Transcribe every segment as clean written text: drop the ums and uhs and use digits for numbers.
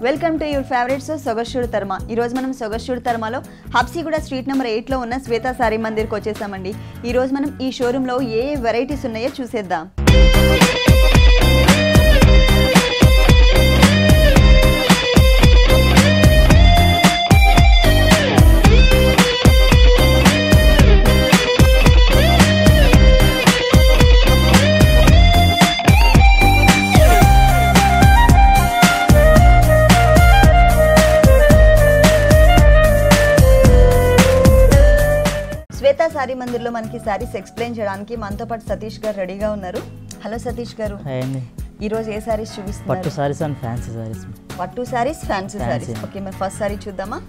Welcome to your favourite show సొగస్యుడు తర్మ. ఈ రోజు మనం సొగస్యుడు తర్మలో హబ్సిగూడ స్ట్రీట్ నెంబర్ 8 లో ఉన్న శ్వేత సారీ మందిర్కి వచ్చేసామండి. ఈ రోజు మనం ఈ షోరూమ్ లో ఏ వెరైటీస్ ఉన్నాయో చూసేద్దాం. శ్వేత సారీ మందిర్లో మనకి సారీస్ ఎక్స్ప్లెయిన్ చేయడానికి మనతో పాటు సతీష్ గారు రెడీగా ఉన్నారు. హలో సతీష్ గారు. ఈ రోజు ఏ సారీస్ చూపిస్తున్నారు? పట్టు సారీస్ అండ్ ఫ్యాన్సీ సారీస్. పట్టు సారీస్, ఫ్యాన్సీ సారీస్. ఓకే, మరి ఫస్ట్ సారీ చూద్దామా?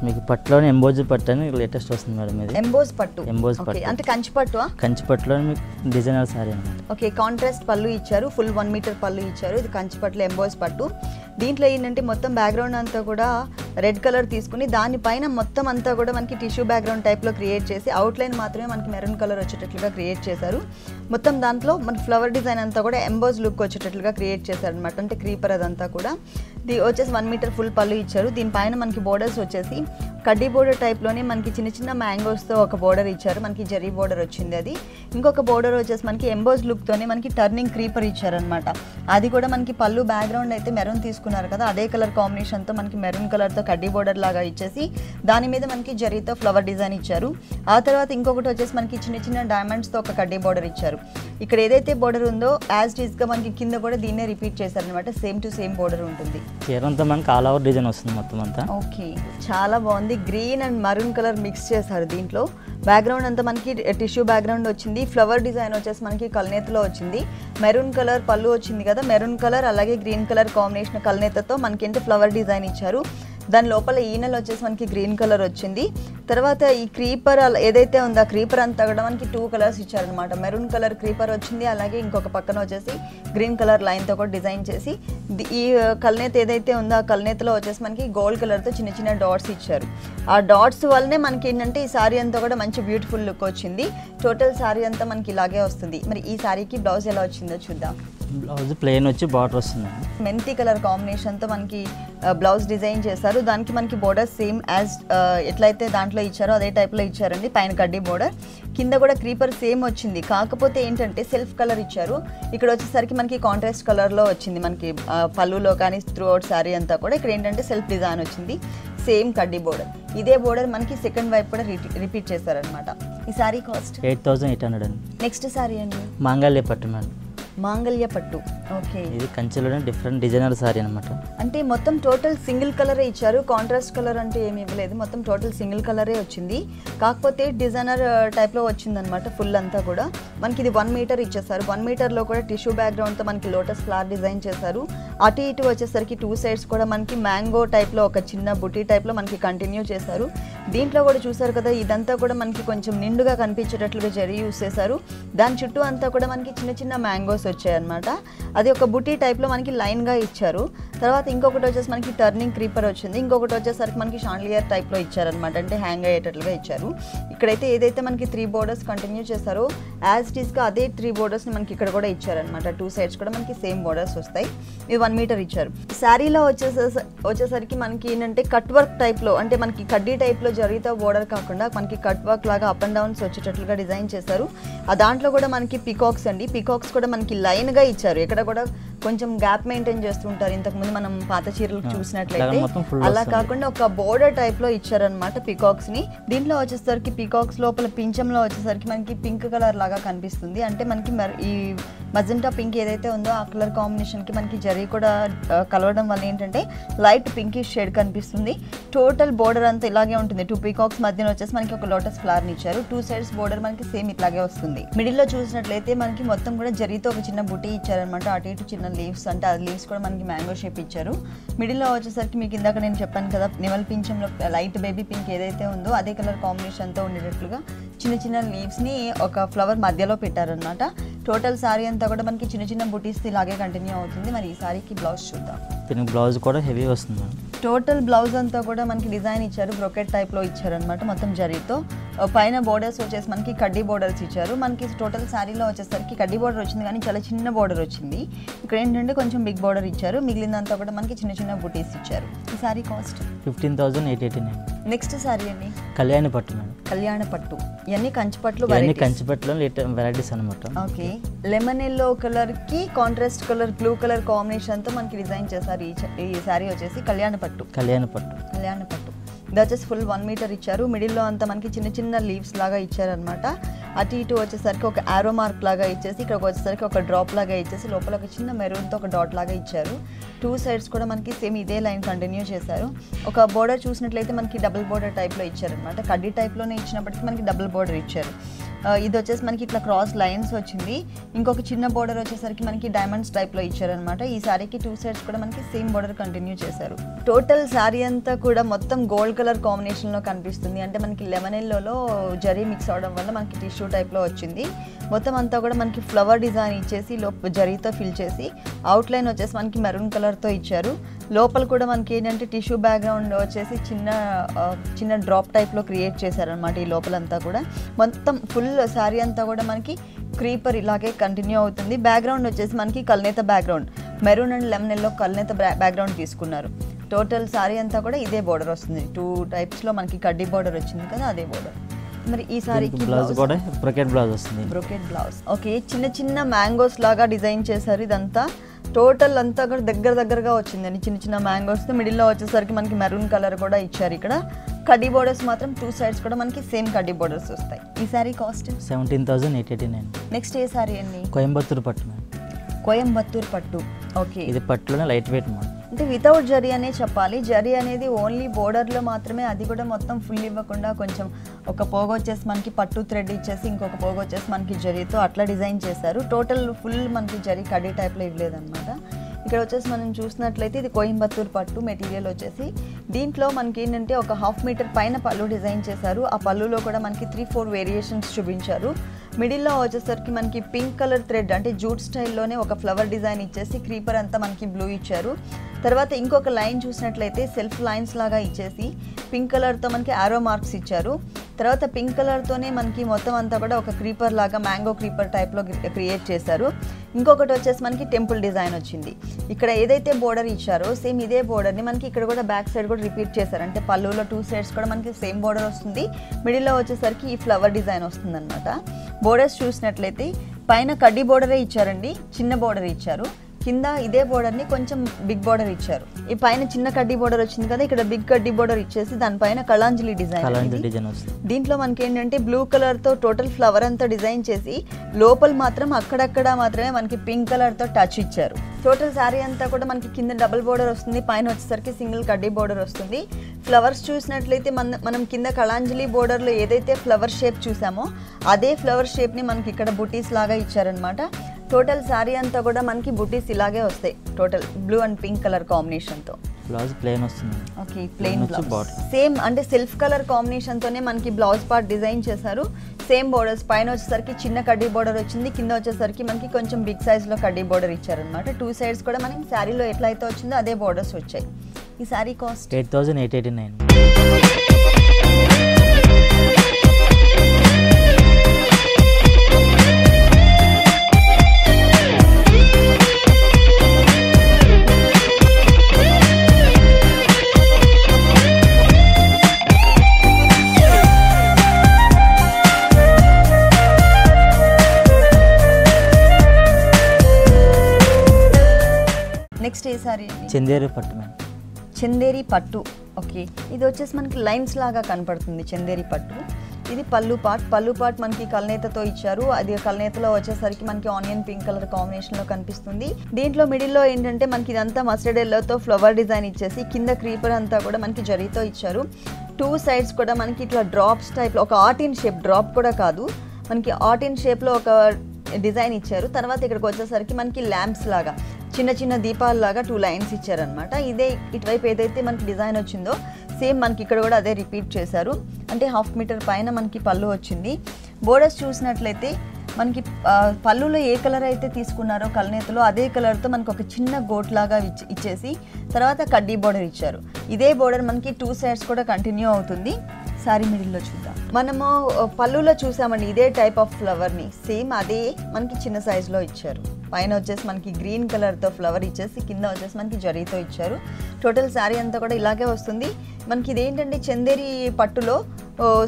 మీకు పట్టులోనే ఎంబోజ్ పట్టు అని లేటెస్ట్ వస్తుంది మేడం. ఇది ఎంబోజ్ పట్టు. ఎంబోజ్ పట్టు అంటే కంచి పట్టు. కంచి పట్టులో మీకు డిజైనర్ సారీ అన్నమాట. ఓకే, కాంట్రాస్ట్ పళ్ళు ఇచ్చారు, ఫుల్ 1 మీటర్ పళ్ళు ఇచ్చారు. ఇది కంచి పట్టులో ఎంబోజ్ పట్టు. దీంట్లో ఏంటంటే మొత్తం బ్యాక్గ్రౌండ్ అంతా కూడా రెడ్ కలర్ తీసుకుని దానిపైన మొత్తం అంతా కూడా మనకి టిష్యూ బ్యాక్గ్రౌండ్ టైప్లో క్రియేట్ చేసి అవుట్లైన్ మాత్రమే మనకి మెరూన్ కలర్ వచ్చేటట్లుగా క్రియేట్ చేశారు. మొత్తం దాంట్లో మన ఫ్లవర్ డిజైన్ అంతా కూడా ఎంబోజ్ లుక్ వచ్చేటట్లుగా క్రియేట్ చేశారు అనమాట. అంటే క్రీపర్ అదంతా కూడా వచ్చేసి 1 మీటర్ ఫుల్ పళ్ళు ఇచ్చారు. దీనిపైన మనకి బోర్డర్స్ వచ్చేసి కడ్డీ బోర్డర్ టైప్లోనే మనకి చిన్న చిన్న మ్యాంగోస్తో ఒక బోర్డర్ ఇచ్చారు. మనకి జరీ బోర్డర్ వచ్చింది. అది ఇంకొక బోర్డర్ వచ్చేసి మనకి ఎంబోజ్ లుక్తోనే మనకి టర్నింగ్ క్రీపర్ ఇచ్చారనమాట. అది కూడా మనకి పళ్ళు బ్యాక్గ్రౌండ్ అయితే మెరూన్ తీసుకున్నారు కదా, అదే కలర్ కాంబినేషన్తో మనకి మెరూన్ కలర్తో కడ్డీ బోర్డర్ లాగా ఇచ్చేసి దాని మీద మనకి జరీతో ఫ్లవర్ డిజైన్ ఇచ్చారు. ఆ తర్వాత ఇంకొకటి వచ్చేసి మనకి చిన్న చిన్న డైమండ్స్తో ఒక కడ్డీ బోర్డర్ ఇచ్చారు. ఇక్కడ ఏదైతే బోర్డర్ ఉందో యాజ్ ఇట్ ఈస్గా మనకి కింద కూడా దీన్నే రిపీట్ చేశారనమాట. సేమ్ టు సేమ్ బోర్డర్ ఉంటుంది. చీరంతా మనకి ఆల్ ఓవర్ డిజైన్ వస్తుంది మొత్తం అంతా. ఓకే, చాలా బాగుంది. Green and maroon colour mix చేశారు దీంట్లో. బ్యాక్గ్రౌండ్ అంతా మనకి టిష్యూ బ్యాక్గ్రౌండ్ వచ్చింది. ఫ్లవర్ డిజైన్ వచ్చేసి మనకి కల్నేతలో వచ్చింది. మెరూన్ కలర్ పళ్ళు వచ్చింది కదా, మెరూన్ కలర్ అలాగే గ్రీన్ కలర్ కాంబినేషన్ కల్నేతతో మనకి ఏంటి ఫ్లవర్ డిజైన్ ఇచ్చారు. దాని లోపల ఈనెల్ వచ్చేసి మనకి గ్రీన్ కలర్ వచ్చింది. తర్వాత ఈ క్రీపర్ ఏదైతే ఉందో ఆ క్రీపర్ అంతా కూడా మనకి 2 కలర్స్ ఇచ్చారనమాట. మెరూన్ కలర్ క్రీపర్ వచ్చింది, అలాగే ఇంకొక పక్కన వచ్చేసి గ్రీన్ కలర్ లైన్తో కూడా డిజైన్ చేసి ఈ కల్నేత ఏదైతే ఉందో ఆ కల్నేతలో వచ్చేసి మనకి గోల్డ్ కలర్తో చిన్న చిన్న డాట్స్ ఇచ్చారు. ఆ డాట్స్ వల్లనే మనకి ఏంటంటే ఈ సారీ అంతా కూడా మంచి బ్యూటిఫుల్ లుక్ వచ్చింది. టోటల్ సారీ అంతా మనకి ఇలాగే వస్తుంది. మరి ఈ సారీకి బ్లౌజ్ ఎలా వచ్చిందో చూద్దాం. బ్లౌజ్ ప్లెయిన్ వచ్చి బార్డర్ వస్తుంది. మెంతి కలర్ కాంబినేషన్తో మనకి బ్లౌజ్ డిజైన్ చేశారు. దానికి మనకి బోర్డర్ సేమ్ యాజ్ ఎట్లయితే దాంట్లో ఇచ్చారో అదే టైప్లో ఇచ్చారండి. పైన కడ్డీ బోర్డర్, కింద కూడా క్రీపర్ సేమ్ వచ్చింది. కాకపోతే ఏంటంటే సెల్ఫ్ కలర్ ఇచ్చారు. ఇక్కడ వచ్చేసరికి మనకి కాంట్రాస్ట్ కలర్లో వచ్చింది. మనకి పళ్ళులో కానీ త్రూ అవుట్ శారీ అంతా కూడా ఇక్కడ ఏంటంటే సెల్ఫ్ డిజైన్ వచ్చింది. సేమ్ కడ్డీ బోర్డర్. ఇదే బోర్డర్ మనకి సెకండ్ వైపు కూడా రిపీట్ చేశారనమాట. ఈ సారీ కాస్ట్ 8800 అండి. నెక్స్ట్ సారీ అండి మాంగళ్య పట్టు మేడం. మాంగళ్య పట్టు. ఓకే, ఇది కంచిలోనే డిఫరెంట్ డిజైనర్ సారీ అనమాట. అంటే మొత్తం టోటల్ సింగిల్ కలరే ఇచ్చారు. కాంట్రాస్ట్ కలర్ అంటే ఏమి ఇవ్వలేదు. మొత్తం టోటల్ సింగిల్ కలరే వచ్చింది. కాకపోతే డిజైనర్ టైప్లో వచ్చిందనమాట. ఫుల్ అంతా కూడా మనకి ఇది 1 మీటర్ ఇచ్చేసారు. 1 మీటర్లో కూడా టిష్యూ బ్యాక్గ్రౌండ్తో మనకి లోటస్ ఫ్లవర్ డిజైన్ చేశారు. అటు ఇటు వచ్చేసరికి 2 సైడ్స్ కూడా మనకి మ్యాంగో టైప్లో ఒక చిన్న బుటీ టైప్లో మనకి కంటిన్యూ చేశారు. దీంట్లో కూడా చూసారు కదా, ఇదంతా కూడా మనకి కొంచెం నిండుగా కనిపించేటట్లుగా జరీ యూస్ చేశారు. దాని చుట్టూ అంతా కూడా మనకి చిన్న చిన్న మ్యాంగోస్ వచ్చాయన్నమాట. అది ఒక బుటీ టైప్లో మనకి లైన్గా ఇచ్చారు. తర్వాత ఇంకొకటి వచ్చేసి మనకి టర్నింగ్ క్రీపర్ వచ్చింది. ఇంకొకటి వచ్చేసరికి మనకి షాండ్లియర్ టైప్లో ఇచ్చారనమాట. అంటే హ్యాంగ్ అయ్యేటట్లుగా ఇచ్చారు. ఇక్కడైతే ఏదైతే మనకి 3 బోర్డర్స్ కంటిన్యూ చేశారో యాజ్ ఇట్ ఈస్గా అదే 3 బోర్డర్స్ని మనకి ఇక్కడ కూడా ఇచ్చారనమాట. 2 సైడ్స్ కూడా మనకి సేమ్ బోర్డర్స్ వస్తాయి. ఇది 1 మీటర్ ఇచ్చారు. శారీలో వచ్చేసరికి మనకి ఏంటంటే కట్ వర్క్ టైప్లో, అంటే మనకి కడ్డీ టైప్లో జరిగితే బోర్డర్ కాకుండా మనకి కట్ వర్క్ లాగా అప్ అండ్ డౌన్స్ వచ్చేటట్లుగా డిజైన్ చేశారు. ఆ దాంట్లో కూడా మనకి పికాక్స్ అండి. పికాక్స్ కూడా మనకి లైన్గా ఇచ్చారు. ఇక్కడ కూడా కొంచెం గ్యాప్ మెయింటైన్ చేస్తుంటారు. ఇంతకుముందు మనం పాత చీరలు చూసినట్లయితే అలా కాకుండా ఒక బోర్డర్ టైప్లో ఇచ్చారనమాట పికాక్స్ని. దీంట్లో వచ్చేసరికి పికాక్స్ లోపల పింఛంలో వచ్చేసరికి మనకి పింక్ కలర్ లాగా కనిపిస్తుంది. అంటే మనకి ఈ మజెంటా పింక్ ఏదైతే ఉందో ఆ కలర్ కాంబినేషన్కి మనకి జరీ కూడా కలవడం వల్ల ఏంటంటే లైట్ పింకిష్ షేడ్ కనిపిస్తుంది. టోటల్ బోర్డర్ అంతా ఇలాగే ఉంటుంది. 2 పీకాక్స్ మధ్యన వచ్చేసి మనకి ఒక లోటస్ ఫ్లవర్ని ఇచ్చారు. 2 సైడ్స్ బోర్డర్ మనకి సేమ్ ఇట్లాగే వస్తుంది. మిడిల్లో చూసినట్లయితే మనకి మొత్తం కూడా జరీతో ఒక చిన్న బుటీ ఇచ్చారనమాట. అటు ఇటు చిన్న లీవ్స్, అంటే ఆ లీవ్స్ కూడా మనకి మ్యాంగో షేప్ ఇచ్చారు. మిడిల్లో వచ్చేసరికి మీకు ఇందాక నేను చెప్పాను కదా, నెమల్ పింఛంలో లైట్ బేబీ పింక్ ఏదైతే ఉందో అదే కలర్ కాంబినేషన్తో ఉండేటట్లుగా చిన్న చిన్న లీవ్స్ని ఒక ఫ్లవర్ మధ్యలో పెట్టారనమాట. టోటల్ సారీ అంతా కూడా మనకి చిన్న చిన్న బుటీస్ ఇలాగే కంటిన్యూ అవుతుంది. మరి ఈ సారీకి బ్లౌజ్ చూద్దాం. దీనికి బ్లౌజ్ కూడా హెవీ వస్తుంది. టోటల్ బ్లౌజ్ అంతా కూడా మనకి డిజైన్ ఇచ్చారు, బ్రొకెట్ టైప్లో ఇచ్చారనమాట మొత్తం జరీతో. పైన బోర్డర్స్ వచ్చేసి మనకి కడ్డీ బోర్డర్స్ ఇచ్చారు. మనకి టోటల్ శారీలో వచ్చేసరికి కడ్డీ బోర్డర్ వచ్చింది కానీ చాలా చిన్న బోర్డర్ వచ్చింది. ఇక్కడ ఏంటంటే కొంచెం బిగ్ బోర్డర్ ఇచ్చారు, మిగిలినంతా కూడా మనకి చిన్న చిన్న బుటీస్ ఇచ్చారు. ఈ శారీ కాస్ట్ 15,889. నెక్స్ట్ శారీ అండి కళ్యాణి పట్టు మేడం. కళ్యాణ పట్టు. ఇవన్నీ కంచిపట్లు ఇవన్నీ కంచిపట్టులో వెరైటీస్ అనమాట. ఓకే. లెమన్ ఎల్లో కలర్కి కాంట్రాస్ట్ కలర్ బ్లూ కలర్ కాంబినేషన్తో మనకి డిజైన్ చేశారు. ఈ శారీ వచ్చేసి కళ్యాణ పట్టు. కళ్యాణి పట్టు. కళ్యాణ పట్టు. ఇది వచ్చేసి ఫుల్ 1 మీటర్ ఇచ్చారు. మిడిల్లో అంతా మనకి చిన్న చిన్న లీవ్స్ లాగా ఇచ్చారనమాట. అటు ఇటు వచ్చేసరికి ఒక ఆరో మార్క్ లాగా ఇచ్చేసి ఇక్కడికి వచ్చేసరికి ఒక డ్రాప్ లాగా ఇచ్చేసి లోపల ఒక చిన్న మెరూన్తో ఒక డాట్ లాగా ఇచ్చారు. 2 సైడ్స్ కూడా మనకి సేమ్ ఇదే లైన్ కంటిన్యూ చేశారు. ఒక బోర్డర్ చూసినట్లయితే మనకి డబుల్ బోర్డర్ టైప్లో ఇచ్చారనమాట. కడ్డీ టైప్లోనే ఇచ్చినప్పటికీ మనకి డబుల్ బోర్డర్ ఇచ్చారు. ఇది వచ్చేసి మనకి ఇట్లా క్రాస్ లైన్స్ వచ్చింది. ఇంకొక చిన్న బోర్డర్ వచ్చేసరికి మనకి డైమండ్స్ టైప్లో ఇచ్చారనమాట. ఈ శారీకి 2 సైడ్స్ కూడా మనకి సేమ్ బోర్డర్ కంటిన్యూ చేశారు. టోటల్ శారీ అంతా కూడా మొత్తం గోల్డ్ కలర్ కాంబినేషన్లో కనిపిస్తుంది. అంటే మనకి లెమన్ ఎల్లోలో జరీ మిక్స్ అవడం వల్ల మనకి టిష్యూ టైప్లో వచ్చింది. మొత్తం అంతా కూడా మనకి ఫ్లవర్ డిజైన్ ఇచ్చేసి జరీతో ఫిల్ చేసి అవుట్లైన్ వచ్చేసి మనకి మెరూన్ కలర్తో ఇచ్చారు. లోపల కూడా మనకి ఏంటంటే టిష్యూ బ్యాక్గ్రౌండ్ వచ్చేసి చిన్న డ్రాప్ టైప్లో క్రియేట్ చేశారనమాట. ఈ లోపలంతా కూడా మొత్తం ఫుల్ శారీ అంతా కూడా మనకి క్రీపర్ ఇలాగే కంటిన్యూ అవుతుంది. బ్యాక్గ్రౌండ్ వచ్చేసి మనకి కల్నేత background, maroon and lemon yellow కల్నేత బ్యాక్గ్రౌండ్ తీసుకున్నారు. టోటల్ శారీ అంతా కూడా ఇదే బోర్డర్ వస్తుంది. 2 టైప్స్లో మనకి కడ్డీ బోర్డర్ వచ్చింది కదా, అదే బోర్డర్. మరి ఈ సారీకి బ్లౌజ్ కూడా బ్రొకెట్ బ్లౌజ్ వస్తుంది. Brocade blouse. ఓకే. చిన్న చిన్న మ్యాంగోస్ లాగా డిజైన్ చేశారు. ఇదంతా టోటల్ అంతా కూడా దగ్గరగా వచ్చిందండి. చిన్న చిన్న మ్యాంగోస్. మిడిల్లో వచ్చేసరికి మనకి మెరూన్ కలర్ కూడా ఇచ్చారు. ఇక్కడ కడ్డీ బోర్డర్స్ మాత్రం 2 సైడ్స్ కూడా మనకి సేమ్ కడ్డీ బోర్డర్స్ వస్తాయి. ఈ సారీ కాస్ట్ 17,889. నెక్స్ట్ ఏ సారీ అండి? కోయంబత్తూరు పట్టు మేడం. కోయంబత్తూరు పట్టు. ఓకే. ఇది పట్టులోనే లైట్ వెయిట్ మోడల్. అంటే వితౌట్ జరీ అనే చెప్పాలి. జరీ అనేది ఓన్లీ బోర్డర్లో మాత్రమే, అది కూడా మొత్తం ఫుల్ ఇవ్వకుండా కొంచెం ఒక పోగు వచ్చేసి మనకి పట్టు థ్రెడ్ ఇచ్చేసి ఇంకొక పోగు వచ్చేసి మనకి జరీతో అట్లా డిజైన్ చేశారు. టోటల్ ఫుల్ మనకి జరీ కడ్డీ టైప్లో ఇవ్వలేదన్నమాట. ఇక్కడ వచ్చేసి మనం చూసినట్లయితే ఇది కోయంబత్తూరు పట్టు మెటీరియల్ వచ్చేసి. దీంట్లో మనకి ఏంటంటే ఒక 1/2 మీటర్ పైన పళ్ళు డిజైన్ చేశారు. ఆ పళ్ళులో కూడా మనకి 3-4 వేరియేషన్స్ చూపించారు. మిడిల్లో వచ్చేసరికి మనకి పింక్ కలర్ థ్రెడ్ అంటే జూట్ స్టైల్లోనే ఒక ఫ్లవర్ డిజైన్ ఇచ్చేసి క్రీపర్ అంతా మనకి బ్లూ ఇచ్చారు. తర్వాత ఇంకొక లైన్ చూసినట్లయితే సెల్ఫ్ లైన్స్ లాగా ఇచ్చేసి పింక్ కలర్తో మనకి ఆరో మార్క్స్ ఇచ్చారు. తర్వాత పింక్ కలర్తోనే మనకి మొత్తం అంతా కూడా ఒక క్రీపర్ లాగా మ్యాంగో క్రీపర్ టైప్లో క్రియేట్ చేశారు. ఇంకొకటి వచ్చేసి మనకి టెంపుల్ డిజైన్ వచ్చింది. ఇక్కడ ఏదైతే బోర్డర్ ఇచ్చారో సేమ్ ఇదే బోర్డర్ని మనకి ఇక్కడ కూడా బ్యాక్ సైడ్ కూడా రిపీట్ చేశారు. అంటే పళ్ళులో 2 సైడ్స్ కూడా మనకి సేమ్ బోర్డర్ వస్తుంది. మిడిల్లో వచ్చేసరికి ఈ ఫ్లవర్ డిజైన్ వస్తుంది అనమాట. బోర్డర్స్ చూసినట్లయితే పైన కడ్డీ బోర్డరే ఇచ్చారండి, చిన్న బోర్డర్ ఇచ్చారు. కింద ఇదే బోర్డర్ని కొంచెం బిగ్ బోర్డర్ ఇచ్చారు. ఈ పైన చిన్న కడ్డీ బోర్డర్ వచ్చింది కదా, ఇక్కడ బిగ్ కడ్డీ బోర్డర్ ఇచ్చేసి దానిపైన కళాంజలి డిజైన్. దీంట్లో మనకి ఏంటంటే బ్లూ కలర్తో టోటల్ ఫ్లవర్ అంతా డిజైన్ చేసి లోపల మాత్రం అక్కడక్కడ మాత్రమే మనకి పింక్ కలర్తో టచ్ ఇచ్చారు. టోటల్ శారీ అంతా కూడా మనకి కింద డబుల్ బోర్డర్ వస్తుంది, పైన వచ్చేసరికి సింగిల్ కడ్డీ బోర్డర్ వస్తుంది. ఫ్లవర్స్ చూసినట్లయితే మనం కింద కళాంజలి బోర్డర్లో ఏదైతే ఫ్లవర్ షేప్ చూసామో అదే ఫ్లవర్ షేప్ని మనకి ఇక్కడ బుటీస్ లాగా ఇచ్చారనమాట. టోటల్ శారీ అంతా కూడా మనకి బుటీస్ ఇలాగే వస్తాయి. Total blue and pink colour కాంబినేషన్తో. బ్లౌజ్ ప్లెయిన్ వస్తుంది. ఓకే. Plain blouse. సేమ్ అంటే సెల్ఫ్ కలర్ కాంబినేషన్తోనే మనకి బ్లౌజ్ పార్ట్ డిజైన్ చేశారు. Same borders. పైన వచ్చేసరికి చిన్న కడ్డీ బోర్డర్ వచ్చింది, కింద వచ్చేసరికి మనకి కొంచెం బిగ్ సైజ్లో కడ్డీ బోర్డర్ ఇచ్చారనమాట. 2 సైడ్స్ కూడా మనకి శారీలో ఎట్లా అయితే వచ్చిందో అదే బోర్డర్స్ వచ్చాయి. ఈ శారీ కాస్ట్ 8,889. నెక్స్ట్ ఏ సారీ? చందేరి పట్టు మేడం. చందేరి పట్టు. ఓకే. ఇది వచ్చేసి మనకి లైన్స్ లాగా కనపడుతుంది చందేరి పట్టు. ఇది పళ్ళు పార్ట్ మనకి కల్నేతతో ఇచ్చారు. అది కల్నేతలో వచ్చేసరికి మనకి ఆనియన్ పింక్ కలర్ కాంబినేషన్లో కనిపిస్తుంది. దీంట్లో మిడిల్లో ఏంటంటే మనకి ఇదంతా మస్టర్డ్ ఎల్లోతో ఫ్లవర్ డిజైన్ ఇచ్చేసి కింద క్రీపర్ అంతా కూడా మనకి జరీతో ఇచ్చారు. 2 సైడ్స్ కూడా మనకి ఇట్లా డ్రాప్స్ టైప్లో ఒక ఆర్ట్ ఇన్ షేప్, డ్రాప్ కూడా కాదు, మనకి ఆర్ట్ ఇన్ షేప్లో ఒక డిజైన్ ఇచ్చారు. తర్వాత ఇక్కడికి వచ్చేసరికి మనకి ల్యాంప్స్ లాగా చిన్న చిన్న దీపాలలాగా 2 లైన్స్ ఇచ్చారనమాట. ఇదే ఇటువైపు ఏదైతే మనకి డిజైన్ వచ్చిందో సేమ్ మనకి ఇక్కడ కూడా అదే రిపీట్ చేశారు. అంటే 1/2 మీటర్ పైన మనకి పళ్ళు వచ్చింది. బోర్డర్స్ చూసినట్లయితే మనకి పళ్ళులో ఏ కలర్ అయితే తీసుకున్నారో కలనేతలో అదే కలర్తో మనకు ఒక చిన్న గోట్ లాగా ఇచ్చేసి తర్వాత కడ్డీ బోర్డర్ ఇచ్చారు. ఇదే బోర్డర్ మనకి 2 సైడ్స్ కూడా కంటిన్యూ అవుతుంది. సారీ మిడిల్లో చూద్దాం. మనము పళ్ళులో చూసామండి ఇదే టైప్ ఆఫ్ ఫ్లవర్ని, సేమ్ అదే మనకి చిన్న సైజులో ఇచ్చారు. పైన వచ్చేసి మనకి గ్రీన్ కలర్తో ఫ్లవర్ ఇచ్చేసి కింద వచ్చేసి మనకి జరీతో ఇచ్చారు. టోటల్ శారీ అంతా కూడా ఇలాగే వస్తుంది. మనకి ఇదేంటంటే చందేరి పట్టులో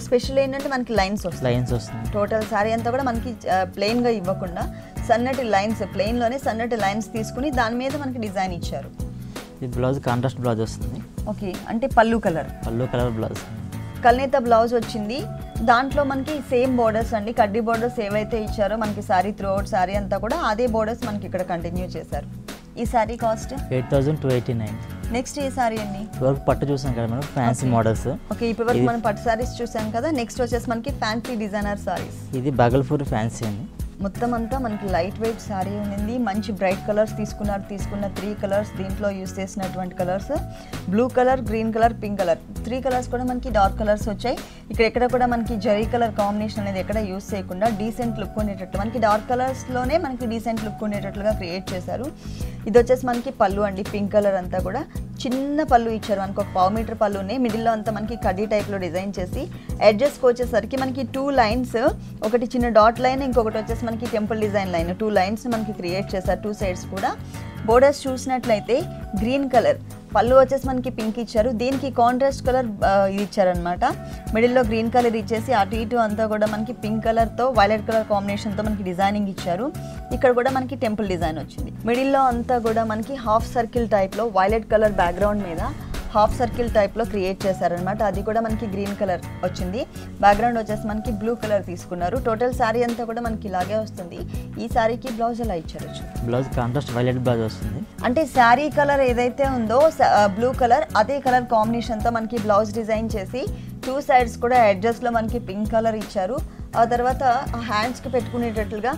స్పెషల్ ఏంటంటే మనకి లైన్స్ వస్తుంది. టోటల్ శారీ అంతా కూడా మనకి ప్లెయిన్గా ఇవ్వకుండా సన్నటి లైన్స్, ప్లెయిన్లోనే సన్నటి లైన్స్ తీసుకుని దాని మీద మనకి డిజైన్ ఇచ్చారు. ఈ బ్లౌజ్ కాంట్రాస్ట్ బ్లౌజ్ వస్తుంది. ఓకే, అంటే పళ్ళు కలర్ బ్లౌజ్ కల్నేత బ్లౌజ్ వచ్చింది. దాంట్లో మనకి సేమ్ బోర్డర్స్ అండి, కడ్డీ బోర్డర్స్ ఏవైతే ఇచ్చారో మనకి శారీ త్రూఅవుట్ శారీ అంతా కూడా అదే బోర్డర్స్ మనకి ఇక్కడ కంటిన్యూ చేశారు. ఈ శారీ కాస్ట్ 8,289. నెక్స్ట్ ఈ శారీ అండి, ఇప్పటివరకు పట్టు చూసాం కదా మనం, ఫ్యాన్సీ మోడల్స్. ఓకే, ఇప్పటివరకు మనం పట్టు శారీస్ చూసాం కదా. నెక్స్ట్ వచ్చేసి మనకి ఫ్యాన్సీ డిజైనర్ శారీస్. ఇది బాగల్పూర్ ఫ్యాన్సీ అండి. మొత్తం అంతా మనకి లైట్ వెయిట్ శారీ ఉంది. మంచి బ్రైట్ కలర్స్ తీసుకున్న 3 కలర్స్ దీంట్లో యూస్ చేసినటువంటి colours blue colour, green colour, pink colour, 3 colours కూడా మనకి డార్క్ కలర్స్ వచ్చాయి. ఎక్కడ కూడా మనకి జరీ కలర్ కాంబినేషన్ అనేది ఎక్కడ యూస్ చేయకుండా డీసెంట్ లుక్ ఉండేటట్లు మనకి డార్క్ కలర్స్లోనే మనకి డీసెంట్ లుక్ ఉండేటట్లుగా క్రియేట్ చేశారు. ఇది వచ్చేసి మనకి పళ్ళు అండి, పింక్ కలర్ అంతా కూడా చిన్న పళ్ళు ఇచ్చారు. మనకి ఒక 1/4 మీటర్ పళ్ళునే మిడిల్లో అంతా మనకి కడ్డీ టైప్లో డిజైన్ చేసి ఎడ్జెస్కి వచ్చేసరికి మనకి 2 లైన్స్, ఒకటి చిన్న డాట్ లైన్, ఇంకొకటి వచ్చేసి మనకి టెంపుల్ డిజైన్ లైన్, 2 లైన్స్ మనకి క్రియేట్ చేశారు 2 సైడ్స్ కూడా. బోర్డర్స్ చూసినట్లయితే గ్రీన్ కలర్, పళ్ళు వచ్చేసి మనకి పింక్ ఇచ్చారు. దీనికి కాంట్రాస్ట్ కలర్ ఇది ఇచ్చారనమాట. మిడిల్లో గ్రీన్ కలర్ ఇచ్చేసి అటు ఇటు అంతా కూడా మనకి పింక్ కలర్తో వైలెట్ కలర్ కాంబినేషన్తో మనకి డిజైనింగ్ ఇచ్చారు. ఇక్కడ కూడా మనకి టెంపుల్ డిజైన్ వచ్చింది. మిడిల్లో అంతా కూడా మనకి హాఫ్ సర్కిల్ టైప్లో వైలెట్ కలర్ బ్యాక్గ్రౌండ్ మీద హాఫ్ సర్కిల్ టైప్లో క్రియేట్ చేశారనమాట. అది కూడా మనకి గ్రీన్ కలర్ వచ్చింది. బ్యాక్గ్రౌండ్ వచ్చేసి మనకి బ్లూ కలర్ తీసుకున్నారు. టోటల్ శారీ అంతా కూడా మనకి ఇలాగే వస్తుంది. ఈ శారీకి బ్లౌజ్ ఎలా ఇచ్చారు? బ్లౌజ్ కాంట్రాస్ట్ వైలెట్ బ్లౌజ్ వస్తుంది. అంటే శారీ కలర్ ఏదైతే ఉందో బ్లూ కలర్, అదే కలర్ కాంబినేషన్తో మనకి బ్లౌజ్ డిజైన్ చేసి 2 సైడ్స్ కూడా ఎడ్జెస్లో మనకి పింక్ కలర్ ఇచ్చారు. ఆ తర్వాత హ్యాండ్స్కి పెట్టుకునేటట్లుగా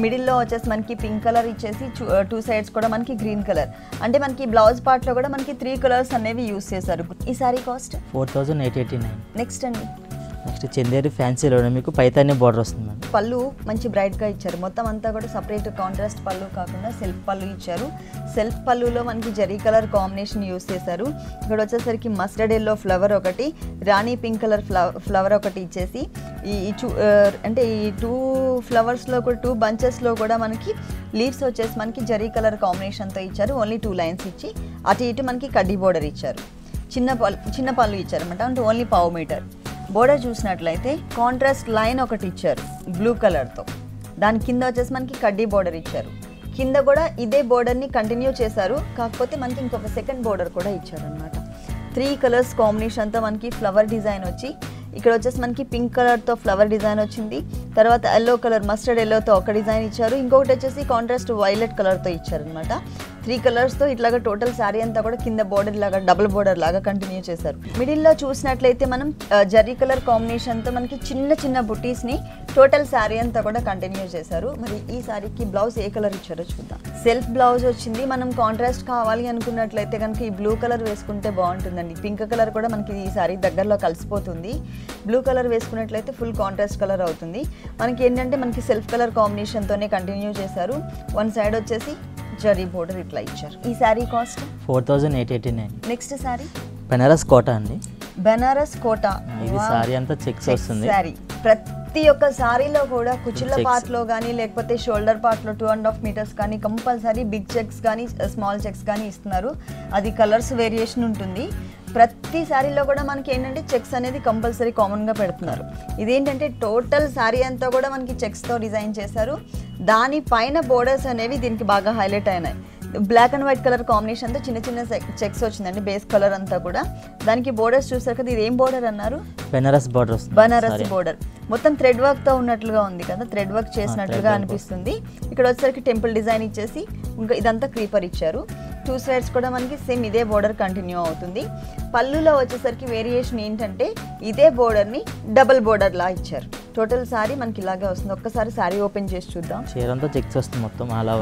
మిడిల్లో వచ్చేసి మనకి పింక్ కలర్ ఇచ్చేసి 2 సైడ్స్ కూడా మనకి గ్రీన్ కలర్. అంటే మనకి బ్లౌజ్ పార్ట్లో కూడా మనకి 3 కలర్స్ అనేవి యూస్ చేశారు. ఈ సారీ కాస్ట్ 4,889. నెక్స్ట్ అండి, నెక్స్ట్ చందేరి ఫ్యాన్సీలోనే మీకు పైతాని బార్డర్ వస్తుంది. పళ్ళు మంచి బ్రైట్గా ఇచ్చారు. మొత్తం అంతా కూడా సపరేట్ కాంట్రాస్ట్ పళ్ళు కాకుండా సెల్ఫ్ పళ్ళు ఇచ్చారు. సెల్ఫ్ పళ్ళులో మనకి జరీ కలర్ కాంబినేషన్ యూస్ చేశారు. ఇక్కడ వచ్చేసరికి మస్టర్డ్ ఎల్లో ఫ్లవర్ ఒకటి, రాణి పింక్ కలర్ ఫ్లవర్ ఒకటి ఇచ్చేసి అంటే ఈ 2 ఫ్లవర్స్లో కూడా 2 బంచెస్లో కూడా మనకి లీవ్స్ వచ్చేసి మనకి జరీ కలర్ కాంబినేషన్తో ఇచ్చారు. ఓన్లీ 2 లైన్స్ ఇచ్చి అటు ఇటు మనకి కడ్డీ బోర్డర్ ఇచ్చారు. చిన్న పళ్ళు ఇచ్చారన్నమాట. అంటే ఓన్లీ 1/4 మీటర్. బోర్డర్ చూసినట్లయితే కాంట్రాస్ట్ లైన్ ఒకటి ఇచ్చారు బ్లూ కలర్తో. దాని కింద వచ్చేసి మనకి కడ్డీ బోర్డర్ ఇచ్చారు. కింద కూడా ఇదే బోర్డర్ని కంటిన్యూ చేశారు. కాకపోతే మనకి ఇంకొక సెకండ్ బోర్డర్ కూడా ఇచ్చారు అనమాట. 3 కలర్స్ కాంబినేషన్తో మనకి ఫ్లవర్ డిజైన్ వచ్చి ఇక్కడ వచ్చేసి మనకి పింక్ కలర్తో ఫ్లవర్ డిజైన్ వచ్చింది. తర్వాత ఎల్లో కలర్, మస్టర్డ్ ఎల్లోతో ఒక డిజైన్ ఇచ్చారు. ఇంకొకటి వచ్చేసి కాంట్రాస్ట్ వైలెట్ కలర్తో ఇచ్చారనమాట. 3 కలర్స్తో ఇట్లాగా టోటల్ శారీ అంతా కూడా కింద బోర్డర్ లాగా డబుల్ బోర్డర్ లాగా కంటిన్యూ చేశారు. మిడిల్లో చూసినట్లయితే మనం జరీ కలర్ కాంబినేషన్తో మనకి చిన్న బుటీస్ని టోటల్ శారీ అంతా కూడా కంటిన్యూ చేశారు. మరి ఈ శారీకి బ్లౌజ్ ఏ కలర్ ఇచ్చారో చూద్దాం. సెల్ఫ్ బ్లౌజ్ వచ్చింది. మనం కాంట్రాస్ట్ కావాలి అనుకున్నట్లయితే కనుక ఈ బ్లూ కలర్ వేసుకుంటే బాగుంటుందండి. పింక్ కలర్ కూడా మనకి ఈ శారీ దగ్గరలో కలిసిపోతుంది. బ్లూ కలర్ వేసుకున్నట్లయితే ఫుల్ కాంట్రాస్ట్ కలర్ అవుతుంది. మనకి ఏంటంటే మనకి సెల్ఫ్ కలర్ కాంబినేషన్తోనే కంటిన్యూ చేశారు. 1 సైడ్ వచ్చేసి జరీ బోర్డర్ ఇట్లా ఇచ్చారు. ఈ శారీ కాస్ట్ 4,889. నెక్స్ట్ శారీ బెనారస్ కోటా అండి. బెనారస్ కోటా. ఇది శారీ అంతా చెక్స్ వస్తుంది. శారీ ప్రతి ఒక్క శారీలో కూడా కుచ్చిళ్ళ పార్ట్లో కానీ లేకపోతే షోల్డర్ పార్ట్లో 2.5 మీటర్స్ కానీ కంపల్సరీ బిగ్ చెక్స్ కానీ స్మాల్ చెక్స్ కానీ ఇస్తున్నారు. అది కలర్స్ వేరియేషన్ ఉంటుంది. ప్రతి శారీలో కూడా మనకి ఏంటంటే చెక్స్ అనేది కంపల్సరీ కామన్గా పెడుతున్నారు. ఇదేంటంటే టోటల్ శారీ అంతా కూడా మనకి చెక్స్తో డిజైన్ చేశారు. దానిపైన బోర్డర్స్ అనేవి దీనికి బాగా హైలైట్ అయినాయి. బ్లాక్ అండ్ వైట్ కలర్ కాంబినేషన్తో చిన్న చెక్స్ వచ్చిందండి. బేస్ కలర్ అంతా కూడా దానికి బోర్డర్స్ చూసారు కదా. ఇది ఏం బోర్డర్ అన్నారు? బెనారస్ బోర్డర్. బనారస్ బోర్డర్ మొత్తం థ్రెడ్ వర్క్తో ఉన్నట్లుగా ఉంది కదా, థ్రెడ్ వర్క్ చేసినట్లుగా అనిపిస్తుంది. ఇక్కడ వచ్చేసరికి టెంపుల్ డిజైన్ ఇచ్చేసి ఇంకా ఇదంతా క్రీపర్ ఇచ్చారు. 2 సైడ్స్ కూడా మనకి సేమ్ ఇదే బోర్డర్ కంటిన్యూ అవుతుంది. పళ్ళులో వచ్చేసరికి వేరియేషన్ ఏంటంటే ఇదే బోర్డర్ని డబుల్ బోర్డర్ లా ఇచ్చారు. టోటల్ శారీ మనకి ఇలాగే వస్తుంది. ఒక్కసారి శారీ ఓపెన్ చేసి చూద్దాం. చీర అంతా చెక్స్ వస్తుంది మొత్తం అలా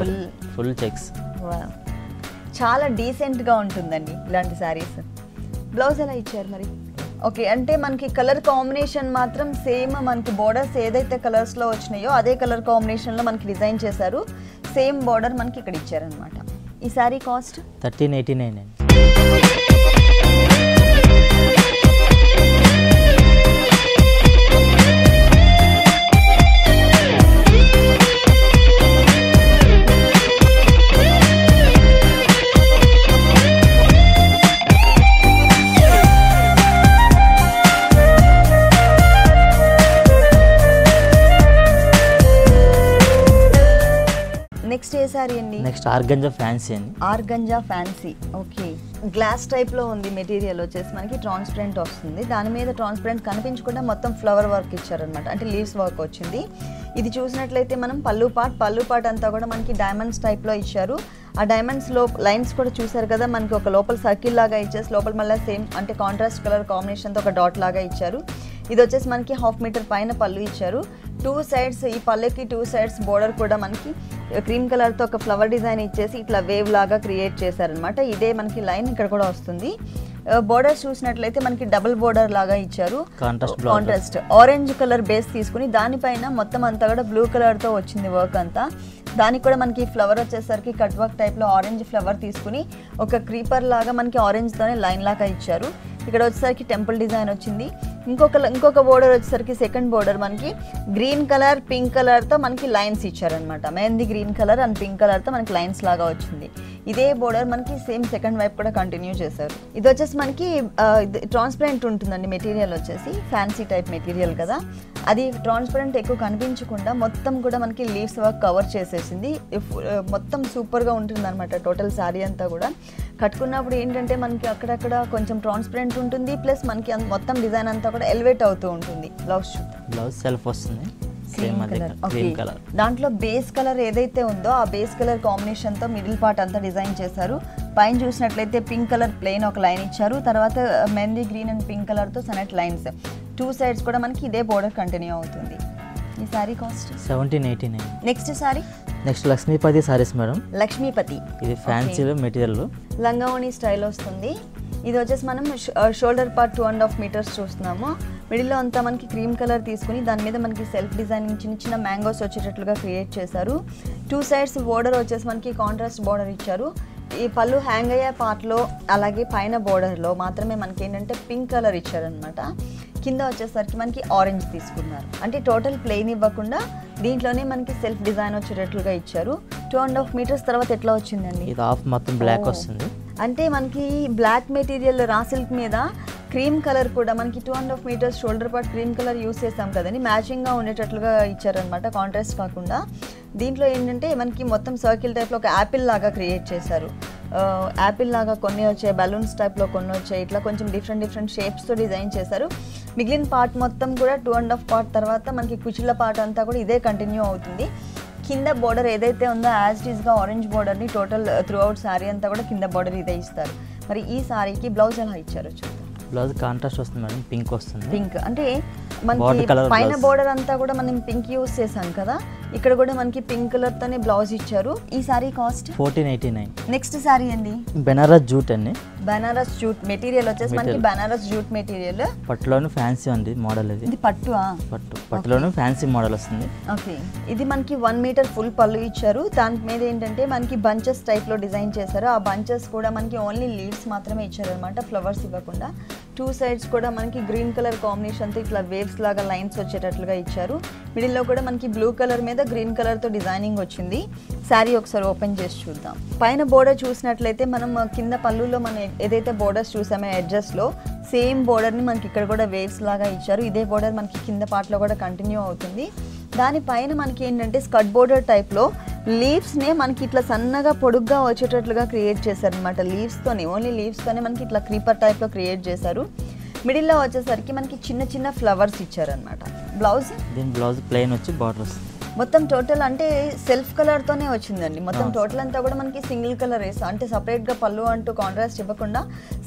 ఫుల్ చెక్స్. చాలా డీసెంట్గా ఉంటుందండి ఇలాంటి శారీస్. బ్లౌజ్ ఎలా ఇచ్చారు మరి? ఓకే, అంటే మనకి కలర్ కాంబినేషన్ మాత్రం సేమ్, మనకి బోర్డర్స్ ఏదైతే కలర్స్లో వచ్చినాయో అదే కలర్ కాంబినేషన్లో మనకి డిజైన్ చేశారు. సేమ్ బోర్డర్ మనకి ఇక్కడ ఇచ్చారనమాట. ఈ శారీ కాస్ట్ 1389 అండి. నెక్స్ట్ ఏ సారీ అండి? నెక్స్ట్ ఆర్గంజా ఫ్యాన్సీ అండి. Organza fancy. ఓకే, గ్లాస్ టైప్లో ఉంది మెటీరియల్ వచ్చేసి మనకి ట్రాన్స్పరెంట్ వస్తుంది. దాని మీద ట్రాన్స్పరెంట్ కనిపించకుండా మొత్తం ఫ్లవర్ వర్క్ ఇచ్చారనమాట, అంటే లీవ్స్ వర్క్ వచ్చింది. ఇది చూసినట్లయితే మనం పళ్ళు పార్ట్ అంతా కూడా మనకి డైమండ్స్ టైప్లో ఇచ్చారు. ఆ డైమండ్స్ లైన్స్ కూడా చూసారు కదా, మనకి ఒక లోపల సర్కిల్ లాగా ఇచ్చేసి లోపల మళ్ళీ సేమ్ అంటే కాంట్రాస్ట్ కలర్ కాంబినేషన్తో ఒక డాట్ లాగా ఇచ్చారు. ఇది వచ్చేసి మనకి 1/2 మీటర్ పైన పళ్ళు ఇచ్చారు. 2 సైడ్స్, ఈ పళ్ళకి 2 సైడ్స్ బోర్డర్ కూడా మనకి క్రీమ్ కలర్తో ఒక ఫ్లవర్ డిజైన్ ఇచ్చేసి ఇట్లా వేవ్ లాగా క్రియేట్ చేశారనమాట. ఇదే మనకి లైన్ ఇక్కడ కూడా వస్తుంది. బోర్డర్స్ చూసినట్లయితే మనకి డబుల్ బోర్డర్ లాగా ఇచ్చారు. కాంట్రాస్ట్ ఆరెంజ్ కలర్ బేస్ తీసుకుని దానిపైన మొత్తం అంతా కూడా బ్లూ కలర్తో వచ్చింది వర్క్ అంతా. దానికి కూడా మనకి ఫ్లవర్ వచ్చేసరికి కట్ వర్క్ టైప్లో ఆరెంజ్ ఫ్లవర్ తీసుకుని ఒక క్రీపర్ లాగా మనకి ఆరెంజ్తోనే లైన్ లాగా ఇచ్చారు. ఇక్కడ వచ్చేసరికి టెంపుల్ డిజైన్ వచ్చింది. ఇంకొక బోర్డర్ వచ్చేసరికి సెకండ్ బోర్డర్ మనకి గ్రీన్ కలర్ పింక్ కలర్తో మనకి లైన్స్ ఇచ్చారనమాట. Mehndi green colour and pink కలర్తో మనకి లైన్స్ లాగా వచ్చింది. ఇదే బోర్డర్ మనకి సేమ్ సెకండ్ వైపు కూడా కంటిన్యూ చేశారు. ఇది వచ్చేసి మనకి ట్రాన్స్పరెంట్ ఉంటుందండి మెటీరియల్ వచ్చేసి, ఫ్యాన్సీ టైప్ మెటీరియల్ కదా, అది ట్రాన్స్పరెంట్ ఎక్కువ కనిపించకుండా మొత్తం కూడా మనకి లీవ్స్ వర్క్ కవర్ చేసేసింది. మొత్తం సూపర్గా ఉంటుంది అనమాట టోటల్ శారీ అంతా కూడా. కట్టుకున్నప్పుడు ఏంటంటే మనకి అక్కడక్కడ కొంచెం ట్రాన్స్పరెంట్ ఉంటుంది, ప్లస్ మనకి మొత్తం డిజైన్ అంతా కూడా ఎలివేట్ అవుతూ ఉంటుంది. బ్లౌజ్ సెల్ఫ్ వస్తుంది క్రీమ్ కలర్. దాంట్లో బేస్ కలర్ ఏదైతే ఉందో ఆ బేస్ కలర్ కాంబినేషన్తో మిడిల్ పార్ట్ అంతా డిజైన్ చేశారు. పైన చూసినట్లయితే పింక్ కలర్ ప్లెయిన్ ఒక లైన్ ఇచ్చారు, తర్వాత మెహందీ గ్రీన్ అండ్ పింక్ కలర్తో సనెట్ లైన్స్. 2 సైడ్స్ కూడా మనకి ఇదే బోర్డర్ కంటిన్యూ అవుతుంది. ఈ sari cost 1789. Next sari next Lakshmipati saris madam. Lakshmipati, ఇది ఫ్యాన్సీలో మెటీరియల్ లంగావోణి స్టైల్ వస్తుంది. ఇది వచ్చేసి మనం షోల్డర్ పార్ట్ 2.5 మీటర్స్ చూస్తున్నాము. మిడిల్లో అంతా మనకి క్రీమ్ కలర్ తీసుకుని దాని మీద మనకి సెల్ఫ్ డిజైనింగ్ చిన్న చిన్న మ్యాంగోస్ వచ్చేటట్లుగా క్రియేట్ చేశారు. 2 సైడ్స్ బోర్డర్ వచ్చేసి మనకి కాంట్రాస్ట్ బోర్డర్ ఇచ్చారు. ఈ పళ్ళు హ్యాంగ్ అయ్యే పార్ట్లో అలాగే పైన బోర్డర్లో మాత్రమే మనకి ఏంటంటే పింక్ కలర్ ఇచ్చారనమాట. కింద వచ్చేసరికి మనకి ఆరెంజ్ తీసుకున్నారు, అంటే టోటల్ ప్లెయిన్ ఇవ్వకుండా దీంట్లోనే మనకి సెల్ఫ్ డిజైన్ వచ్చేటట్లుగా ఇచ్చారు. 2.5 మీటర్స్ తర్వాత ఎట్లా వచ్చిందండి? ఇది హాఫ్ మొత్తం బ్లాక్ వస్తుంది. అంటే మనకి బ్లాక్ మెటీరియల్ రా సిల్క్ మీద క్రీమ్ కలర్ కూడా మనకి 2.5 metres shoulder part cream colour use చేస్తాం కదండి, మ్యాచింగ్గా ఉండేటట్లుగా ఇచ్చారనమాట, కాంట్రాస్ట్ కాకుండా. దీంట్లో ఏంటంటే మనకి మొత్తం సర్కిల్ టైప్లో ఒక యాపిల్ లాగా క్రియేట్ చేశారు. యాపిల్ లాగా కొన్ని వచ్చాయి, బలూన్స్ టైప్లో కొన్ని వచ్చాయి, ఇట్లా కొంచెం డిఫరెంట్ షేప్స్తో డిజైన్ చేశారు. మిగిలిన పార్ట్ మొత్తం కూడా 2.5 పార్ట్ తర్వాత మనకి కుచిళ్ళ పార్ట్ అంతా కూడా ఇదే కంటిన్యూ అవుతుంది. కింద బోర్డర్ ఏదైతే ఉందో యాజ్ ఇట్ ఈస్గా ఆరెంజ్ బోర్డర్ని టోటల్ త్రూ అవుట్ శారీ అంతా కూడా కింద బోర్డర్ ఇదే ఇస్తారు. మరి ఈ శారీకి బ్లౌజ్ ఎలా ఇచ్చారో చూద్దాం. బ్లౌజ్ కాంట్రాస్ట్ వస్తుంది మేడం, పింక్ వస్తుంది. పింక్ అంటే మనకి పైన బోర్డర్ అంతా కూడా మనం పింక్ యూస్ చేసాం కదా, ఇక్కడ కూడా మనకి పింక్ కలర్ తోనే బ్లౌజ్ ఇచ్చారు. ఈ సారీ కాస్ట్ 1489. నెక్స్ట్ సారీ అండి బెనారస్ జూట్ అండి. బనారస్ జూట్ మెటీరియల్ వచ్చేసి మనకి బనారస్ జూట్ మెటీరియల్. పట్టులోను ఫ్యాన్సీ ఉంది మోడల్. ఇది పట్టులోను ఫ్యాన్సీ మోడల్ వస్తుంది. ఓకే, ఇది మనకి 1 మీటర్ ఫుల్ పళ్ళు ఇచ్చారు. దాని మీద ఏంటంటే మనకి బంచెస్ టైప్ లో డిజైన్ చేశారు. ఆ బంచెస్ కూడా మనకి ఓన్లీ లీవ్స్ మాత్రమే ఇచ్చారు అనమాట, ఫ్లవర్స్ ఇవ్వకుండా. 2 సైడ్స్ కూడా మనకి గ్రీన్ కలర్ కాంబినేషన్తో ఇట్లా వేవ్స్ లాగా లైన్స్ వచ్చేటట్లుగా ఇచ్చారు. మిడిల్లో కూడా మనకి బ్లూ కలర్ మీద గ్రీన్ కలర్తో డిజైనింగ్ వచ్చింది. శారీ ఒకసారి ఓపెన్ చేసి చూద్దాం. పైన బోర్డర్ చూసినట్లయితే మనం కింద పళ్ళులో మనం ఏదైతే బోర్డర్స్ చూసామో ఎడ్జెస్లో సేమ్ బోర్డర్ని మనకి ఇక్కడ కూడా వేవ్స్ లాగా ఇచ్చారు. ఇదే బోర్డర్ మనకి కింద పార్ట్లో కూడా కంటిన్యూ అవుతుంది. దానిపైన మనకి ఏంటంటే స్కర్ట్ బోర్డర్ టైప్లో లీవ్స్నే మనకి ఇట్లా సన్నగా పొడుగ్గా వచ్చేటట్లుగా క్రియేట్ చేశారనమాట. లీవ్స్తోనే ఓన్లీ లీవ్స్తోనే మనకి ఇట్లా క్రీపర్ టైప్లో క్రియేట్ చేశారు. మిడిల్లో వచ్చేసరికి మనకి చిన్న చిన్న ఫ్లవర్స్ ఇచ్చారనమాట. బ్లౌజ్ దీని బ్లౌజ్ ప్లెయిన్ వచ్చి బార్డర్ వస్తుంది. మొత్తం టోటల్ అంటే సెల్ఫ్ కలర్తోనే వచ్చిందండి. మొత్తం టోటల్ అంతా కూడా మనకి సింగిల్ కలర్ వేస్తాం, అంటే సపరేట్గా పళ్ళు అంటూ కాంట్రాస్ట్ ఇవ్వకుండా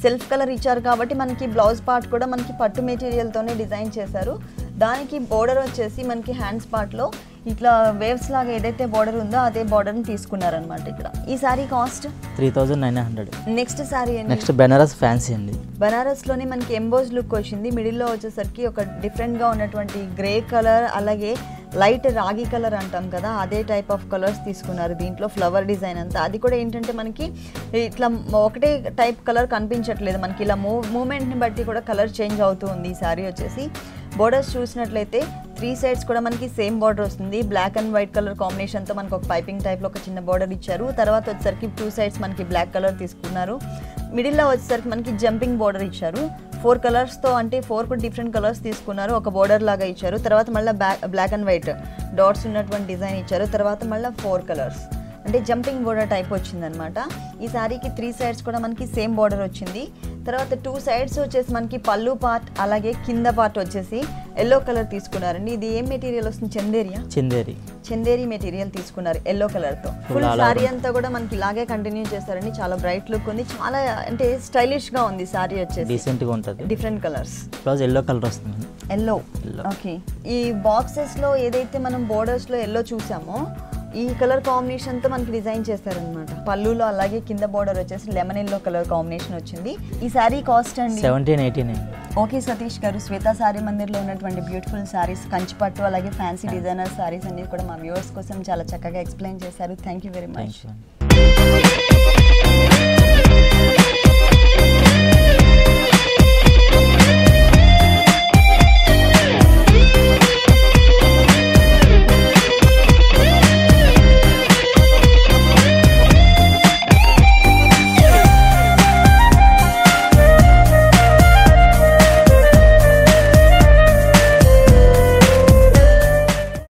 సెల్ఫ్ కలర్ ఇచ్చారు కాబట్టి మనకి బ్లౌజ్ పార్ట్ కూడా మనకి పట్టు మెటీరియల్తోనే డిజైన్ చేశారు. దానికి బోర్డర్ వచ్చేసి మనకి హ్యాండ్స్ పార్ట్లో ఇట్లా వేవ్స్ లాగా ఏదైతే బార్డర్ ఉందో అదే బార్డర్ని తీసుకున్నారనమాట ఇక్కడ. ఈ sari cost 3900. Next sari next Benaras fancy అండి. బనారస్లోనే మనకి ఎంబోజ్ లుక్ వచ్చింది. మిడిల్లో వచ్చేసరికి ఒక డిఫరెంట్గా ఉన్నటువంటి గ్రే కలర్, అలాగే లైట్ రాగి కలర్ అంటాం కదా, అదే టైప్ ఆఫ్ కలర్స్ తీసుకున్నారు. దీంట్లో ఫ్లవర్ డిజైన్ అంతా, అది కూడా ఏంటంటే మనకి ఇట్లా ఒకటే టైప్ కలర్ కనిపించట్లేదు మనకి, ఇలా మూమెంట్ని బట్టి కూడా కలర్ చేంజ్ అవుతూ ఉంది. ఈ సారీ వచ్చేసి బోర్డర్స్ చూసినట్లయితే 3 సైడ్స్ కూడా మనకి సేమ్ బార్డర్ వస్తుంది. బ్లాక్ అండ్ వైట్ కలర్ కాంబినేషన్తో మనకు ఒక పైపింగ్ టైప్లో ఒక చిన్న బార్డర్ ఇచ్చారు. తర్వాత వచ్చేసరికి 2 సైడ్స్ మనకి బ్లాక్ కలర్ తీసుకున్నారు. మిడిల్లో వచ్చేసరికి మనకి జంపింగ్ బార్డర్ ఇచ్చారు. 4 కలర్స్తో, అంటే 4 కూడా డిఫరెంట్ కలర్స్ తీసుకున్నారు. ఒక బార్డర్ లాగా ఇచ్చారు. తర్వాత మళ్ళీ బ్లాక్ అండ్ వైట్ డాట్స్ ఉన్నటువంటి డిజైన్ ఇచ్చారు. తర్వాత మళ్ళీ 4 కలర్స్, అంటే జంపింగ్ బోర్డర్ టైప్ వచ్చిందనమాట. ఈ శారీకి 3 సైడ్స్ కూడా మనకి సేమ్ బార్డర్ వచ్చింది. తర్వాత 2 సైడ్స్ వచ్చేసి మనకి పళ్ళు పార్ట్, అలాగే కింద పార్ట్ వచ్చేసి ఎల్లో కలర్ తీసుకున్నారండి. ఇది ఏం మెటీరియల్ వస్తుంది? చందేరి మెటీరియల్ తీసుకున్నారు ఎల్లో కలర్తో. ఫుల్ శారీ అంతా కూడా మనకి ఇలాగే కంటిన్యూ చేస్తారండి. చాలా బ్రైట్ లుక్ ఉంది, చాలా అంటే స్టైలిష్గా ఉంది శారీ వచ్చేసి. డీసెంట్గా ఉంటుంది. Different colours, plus yellow colour వస్తుంది. ఎల్లో. ఓకే, ఈ బాక్సెస్లో ఏదైతే మనం బోర్డర్స్లో ఎల్లో చూసామో ఈ కలర్ కాంబినేషన్తో మనకి డిజైన్ చేస్తారనమాట. పళ్ళులో అలాగే కింద బార్డర్ వచ్చేసి లెమన్ ఎల్లో కలర్ కాంబినేషన్ వచ్చింది. ఈ శారీ కాస్ట్ అండి 1789. ఓకే సతీష్ గారు, శ్వేత శారీ మందిర్లో ఉన్నటువంటి బ్యూటిఫుల్ శారీస్, కంచిపట్టు అలాగే ఫ్యాన్సీ డిజైనర్ శారీస్ అన్ని కూడా మా వ్యూవర్స్ కోసం చాలా చక్కగా ఎక్స్ప్లెయిన్ చేశారు. Thank you very much.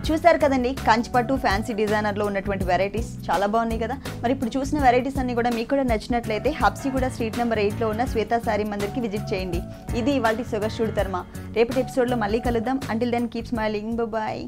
చూసారు కదండి, కంచిపట్టు ఫ్యాన్సీ డిజైనర్లో ఉన్నటువంటి వెరైటీస్ చాలా బాగున్నాయి కదా. మరి ఇప్పుడు చూసిన వెరైటీస్ అన్ని కూడా మీకు కూడా నచ్చినట్లయితే హబ్సిగూడ స్ట్రీట్ నెంబర్ 8లో ఉన్న శ్వేత శారీ మందిర్కి విజిట్ చేయండి. ఇది ఇవాల్టి సొగస్టుడి తర్మ. రేపటి ఎపిసోడ్లో మళ్ళీ కలుద్దాం. Until then keep smiling, bye.